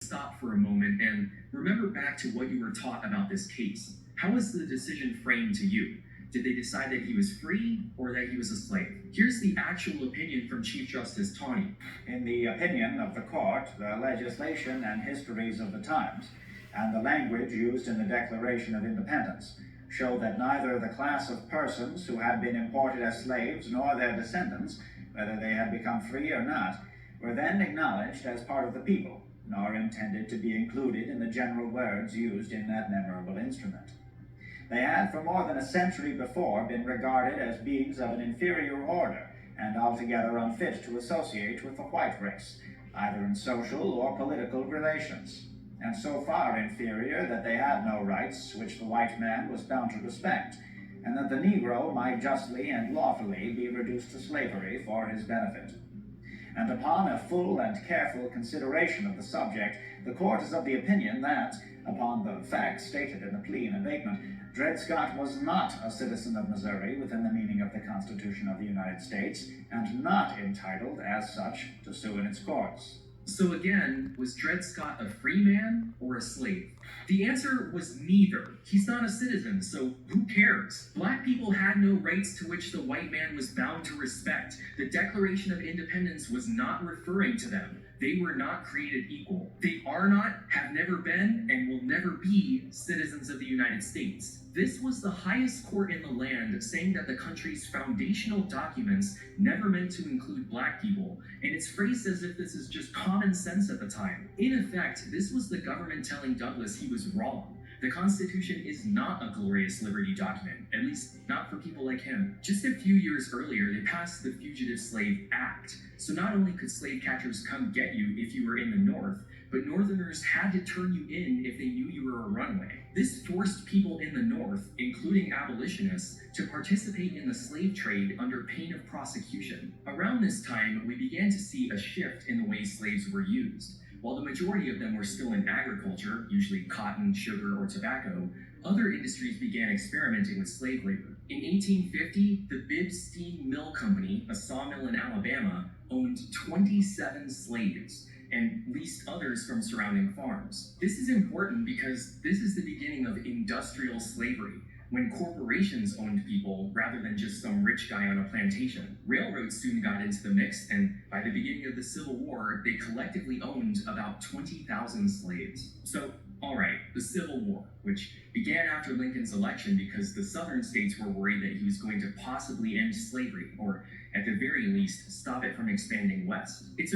Stop for a moment and remember back to what you were taught about this case. How was the decision framed to you? Did they decide that he was free or that he was a slave? Here's the actual opinion from Chief Justice Tawney. In the opinion of the court, the legislation and histories of the times, and the language used in the Declaration of Independence, show that neither the class of persons who had been imported as slaves nor their descendants, whether they had become free or not, were then acknowledged as part of the people, nor intended to be included in the general words used in that memorable instrument. They had for more than a century before been regarded as beings of an inferior order and altogether unfit to associate with the white race, either in social or political relations, and so far inferior that they had no rights which the white man was bound to respect, and that the Negro might justly and lawfully be reduced to slavery for his benefit. And upon a full and careful consideration of the subject, the court is of the opinion that, upon the facts stated in the plea in abatement, Dred Scott was not a citizen of Missouri within the meaning of the Constitution of the United States, and not entitled, as such, to sue in its courts. So again, was Dred Scott a free man or a slave? The answer was neither. He's not a citizen, so who cares? Black people had no rights to which the white man was bound to respect. The Declaration of Independence was not referring to them. They were not created equal. They are not, have never been, and will never be citizens of the United States. This was the highest court in the land saying that the country's foundational documents never meant to include black people, and it's phrased as if this is just common sense at the time. In effect, this was the government telling Douglas he was wrong. The Constitution is not a glorious liberty document, at least not for people like him. Just a few years earlier, they passed the Fugitive Slave Act. So not only could slave catchers come get you if you were in the North, but Northerners had to turn you in if they knew you were a runaway. This forced people in the North, including abolitionists, to participate in the slave trade under pain of prosecution. Around this time, we began to see a shift in the way slaves were used. While the majority of them were still in agriculture, usually cotton, sugar, or tobacco, other industries began experimenting with slave labor. In 1850, the Bibb Steam Mill Company, a sawmill in Alabama, owned 27 slaves and leased others from surrounding farms. This is important because this is the beginning of industrial slavery, when corporations owned people rather than just some rich guy on a plantation. Railroads soon got into the mix, and by the beginning of the Civil War, they collectively owned about 20,000 slaves. So, alright, the Civil War, which began after Lincoln's election because the southern states were worried that he was going to possibly end slavery, or at the very least, stop it from expanding west. It's a